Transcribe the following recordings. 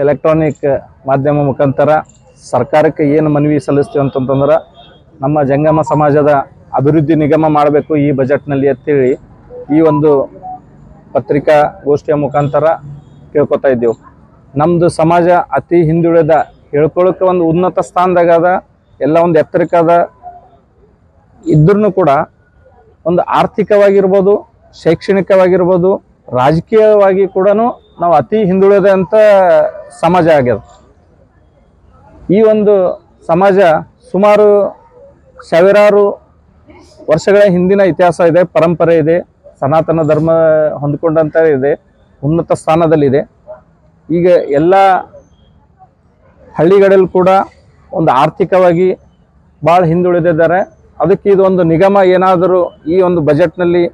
Electronic ಮಾಧ್ಯಮ ಮುಖಾಂತರ ಸರ್ಕಾರಕ್ಕೆ ಏನು ಮನವಿ ಸಲ್ಲಿಸ್ತೀವಿ ಅಂತಂದ್ರೆ ನಮ್ಮ ಜಂಗಮ ಸಮಾಜದ ಅಭಿವೃದ್ಧಿ ನಿಗಮ ಮಾಡಬೇಕು ಈ ಬಜೆಟ್ನಲ್ಲಿ ಅಂತೇಳಿ ಈ ಒಂದು ಪತ್ರಿಕಾಗೋಷ್ಠಿಯ ಮುಖಾಂತರ ಕೇಳ್ಕೊತಾ ಇದ್ದೀವಿ. ನಮ್ಮದು ಸಮಾಜ ಅತಿ ಹಿಂದುಳಿದ, ಹೇಳ್ಕೊಳ್ಳೋಕೆ ಒಂದು ಉನ್ನತ ಸ್ಥಾನದಾಗದ, ಎಲ್ಲ ಒಂದು ಎತ್ತರಕ್ಕಾದ ಇದ್ರೂ ಕೂಡ ಒಂದು ಆರ್ಥಿಕವಾಗಿರ್ಬೋದು, ಶೈಕ್ಷಣಿಕವಾಗಿರ್ಬೋದು, ರಾಜಕೀಯವಾಗಿ ಕೂಡ ನಾವು ಅತಿ ಹಿಂದುಳಿದಂಥ ಸಮಾಜ ಆಗ್ಯದ. ಈ ಒಂದು ಸಮಾಜ ಸುಮಾರು ಸಾವಿರಾರು ವರ್ಷಗಳ ಹಿಂದಿನ ಇತಿಹಾಸ ಇದೆ, ಪರಂಪರೆ ಇದೆ, ಸನಾತನ ಧರ್ಮ ಹೊಂದಿಕೊಂಡಂತ ಇದೆ, ಉನ್ನತ ಸ್ಥಾನದಲ್ಲಿದೆ. ಈಗ ಎಲ್ಲ ಹಳ್ಳಿಗಳಲ್ಲಿ ಕೂಡ ಒಂದು ಆರ್ಥಿಕವಾಗಿ ಭಾಳ ಹಿಂದುಳಿದಿದ್ದಾರೆ. ಅದಕ್ಕೆ ಇದು ಒಂದು ನಿಗಮ ಏನಾದರೂ ಈ ಒಂದು ಬಜೆಟ್ನಲ್ಲಿ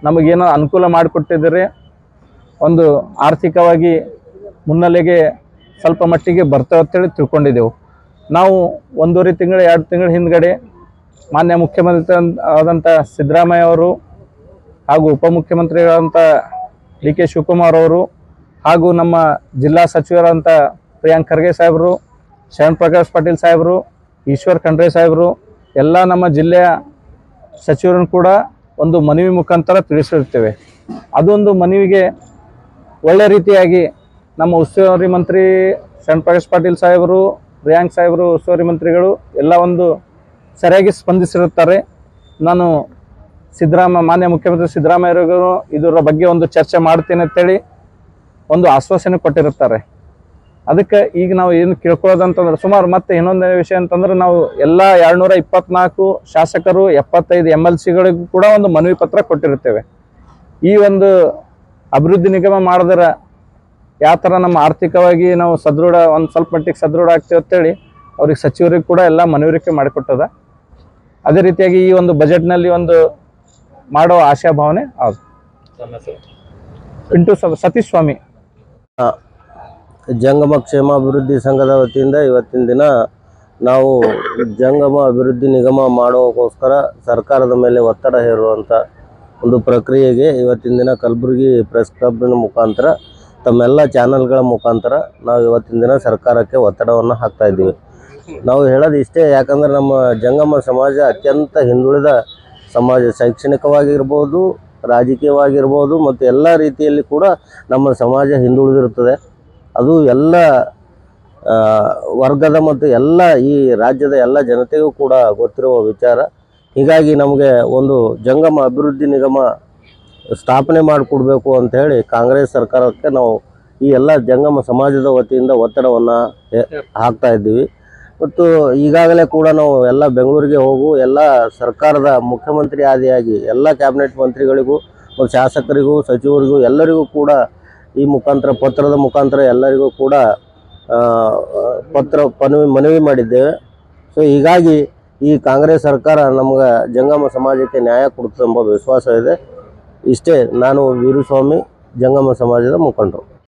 ನಮಗೇನೋ ಅನುಕೂಲ ಮಾಡಿಕೊಟ್ಟಿದ್ದಾರೆ, ಒಂದು ಆರ್ಥಿಕವಾಗಿ ಮುನ್ನೆಲೆಗೆ ಸ್ವಲ್ಪ ಮಟ್ಟಿಗೆ ಬರ್ತವೆ ಅಂತೇಳಿ ತಿಳ್ಕೊಂಡಿದ್ದೆವು. ನಾವು 1.5 ತಿಂಗಳು 2 ತಿಂಗಳ ಹಿಂದ್ಗಡೆ ಮಾನ್ಯ ಮುಖ್ಯಮಂತ್ರಿ ಆದಂಥ ಸಿದ್ದರಾಮಯ್ಯ ಅವರು ಹಾಗೂ ಉಪಮುಖ್ಯಮಂತ್ರಿಗಳಾದಂಥ ಡಿ ಕೆ ಶಿವಕುಮಾರ್ ಅವರು ಹಾಗೂ ನಮ್ಮ ಜಿಲ್ಲಾ ಸಚಿವರಾದಂಥ ಪ್ರಿಯಾಂಕ್ ಖರ್ಗೆ ಸಾಹೇಬರು, ಶರಣ್ ಪ್ರಕಾಶ್ ಪಾಟೀಲ್ ಸಾಹೇಬರು, ಈಶ್ವರ್ ಖಂಡ್ರೆ ಸಾಹೇಬರು ಎಲ್ಲ ನಮ್ಮ ಜಿಲ್ಲೆಯ ಸಚಿವರನ್ನು ಕೂಡ ಒಂದು ಮನವಿ ಮುಖಾಂತರ ತಿಳಿಸಿರ್ತೇವೆ. ಅದೊಂದು ಮನವಿಗೆ ಒಳ್ಳೆ ರೀತಿಯಾಗಿ ನಮ್ಮ ಉಸ್ತುವಾರಿ ಮಂತ್ರಿ ಶರಣ್ ಪ್ರಕಾಶ್ ಪಾಟೀಲ್ ಸಾಹೇಬರು, ಪ್ರಿಯಾಂಕ್ ಸಾಹೇಬರು, ಉಸ್ತುವಾರಿ ಮಂತ್ರಿಗಳು ಎಲ್ಲ ಒಂದು ಸರಿಯಾಗಿ ಸ್ಪಂದಿಸಿರುತ್ತಾರೆ. ನಾನು ಮಾನ್ಯ ಮುಖ್ಯಮಂತ್ರಿ ಸಿದ್ದರಾಮಯ್ಯರಿಗೂ ಇದರ ಬಗ್ಗೆ ಒಂದು ಚರ್ಚೆ ಮಾಡ್ತೀನಿ ಅಂತೇಳಿ ಒಂದು ಆಶ್ವಾಸನೆ ಕೊಟ್ಟಿರುತ್ತಾರೆ. ಅದಕ್ಕೆ ಈಗ ನಾವು ಏನು ಕೇಳ್ಕೊಳ್ಳೋದಂತಂದ್ರೆ ಸುಮಾರು ಮತ್ತೆ ಇನ್ನೊಂದು ವಿಷಯ ಅಂತಂದ್ರೆ ನಾವು ಎಲ್ಲ 224 ಶಾಸಕರು 75 MLCಗಳಿಗೂ ಕೂಡ ಒಂದು ಮನವಿ ಪತ್ರ ಕೊಟ್ಟಿರ್ತೇವೆ. ಈ ಒಂದು ಅಭಿವೃದ್ಧಿ ನಿಗಮ ಮಾಡಿದ್ರೆ ಯಾವ ಥರ ನಮ್ಮ ಆರ್ಥಿಕವಾಗಿ ನಾವು ಸದೃಢ ಒಂದು ಸ್ವಲ್ಪ ಮಟ್ಟಿಗೆ ಸದೃಢ ಆಗ್ತೀವಿ ಅಂತೇಳಿ ಅವ್ರಿಗೆ ಸಚಿವರಿಗೆ ಕೂಡ ಎಲ್ಲ ಮನವರಿಕೆ ಮಾಡಿಕೊಟ್ಟದ. ಅದೇ ರೀತಿಯಾಗಿ ಈ ಒಂದು ಬಜೆಟ್ನಲ್ಲಿ ಒಂದು ಮಾಡೋ ಆಶಾಭಾವನೆ ಹೌದು. ಪಿಂಟು ಸತೀಶ್ ಸ್ವಾಮಿ. ಜಂಗಮ ಕ್ಷೇಮಾಭಿವೃದ್ಧಿ ಸಂಘದ ವತಿಯಿಂದ ಇವತ್ತಿನ ದಿನ ನಾವು ಜಂಗಮ ಅಭಿವೃದ್ಧಿ ನಿಗಮ ಮಾಡೋಕ್ಕೋಸ್ಕರ ಸರ್ಕಾರದ ಮೇಲೆ ಒತ್ತಡ ಹೇರುವಂಥ ಒಂದು ಪ್ರಕ್ರಿಯೆಗೆ ಇವತ್ತಿನ ದಿನ ಕಲಬುರಗಿ ಪ್ರೆಸ್ ಕ್ಲಬ್ನ ಮುಖಾಂತರ ತಮ್ಮೆಲ್ಲ ಚಾನಲ್ಗಳ ಮುಖಾಂತರ ನಾವು ಇವತ್ತಿನ ದಿನ ಸರ್ಕಾರಕ್ಕೆ ಒತ್ತಡವನ್ನು ಹಾಕ್ತಾ ಇದ್ದೀವಿ. ನಾವು ಹೇಳೋದು ಇಷ್ಟೇ, ಯಾಕಂದರೆ ನಮ್ಮ ಜಂಗಮ ಸಮಾಜ ಅತ್ಯಂತ ಹಿಂದುಳಿದ ಸಮಾಜ, ಶೈಕ್ಷಣಿಕವಾಗಿರ್ಬೋದು, ರಾಜಕೀಯವಾಗಿರ್ಬೋದು ಮತ್ತು ಎಲ್ಲ ರೀತಿಯಲ್ಲಿ ಕೂಡ ನಮ್ಮ ಸಮಾಜ ಹಿಂದುಳಿದಿರುತ್ತದೆ. ಅದು ಎಲ್ಲ ವರ್ಗದ ಮತ್ತು ಎಲ್ಲ ಈ ರಾಜ್ಯದ ಎಲ್ಲ ಜನತೆಗೂ ಕೂಡ ಗೊತ್ತಿರುವ ವಿಚಾರ. ಹೀಗಾಗಿ ನಮಗೆ ಒಂದು ಜಂಗಮ ಅಭಿವೃದ್ಧಿ ನಿಗಮ ಸ್ಥಾಪನೆ ಮಾಡಿಕೊಡ್ಬೇಕು ಅಂಥೇಳಿ ಕಾಂಗ್ರೆಸ್ ಸರ್ಕಾರಕ್ಕೆ ನಾವು ಈ ಎಲ್ಲ ಜಂಗಮ ಸಮಾಜದ ವತಿಯಿಂದ ಒತ್ತಡವನ್ನು ಹಾಕ್ತಾ ಇದ್ದೀವಿ. ಮತ್ತು ಈಗಾಗಲೇ ಕೂಡ ನಾವು ಎಲ್ಲ ಬೆಂಗಳೂರಿಗೆ ಹೋಗು ಎಲ್ಲ ಸರ್ಕಾರದ ಮುಖ್ಯಮಂತ್ರಿ ಆದಿಯಾಗಿ ಎಲ್ಲ ಕ್ಯಾಬಿನೆಟ್ ಮಂತ್ರಿಗಳಿಗೂ ಮತ್ತು ಶಾಸಕರಿಗೂ ಸಚಿವರಿಗೂ ಎಲ್ಲರಿಗೂ ಕೂಡ ಈ ಮುಖಾಂತರ ಪತ್ರದ ಮುಖಾಂತರ ಎಲ್ಲರಿಗೂ ಕೂಡ ಮನವಿ ಮಾಡಿದ್ದೇವೆ. ಸೊ ಹೀಗಾಗಿ ಈ ಕಾಂಗ್ರೆಸ್ ಸರ್ಕಾರ ನಮ್ಗೆ ಜಂಗಮ ಸಮಾಜಕ್ಕೆ ನ್ಯಾಯ ಕೊಡುತ್ತೆ ಎಂಬ ವಿಶ್ವಾಸ ಇದೆ. ಇಷ್ಟೇ. ನಾನು ವೀರಸ್ವಾಮಿ, ಜಂಗಮ ಸಮಾಜದ ಮುಖಂಡರು.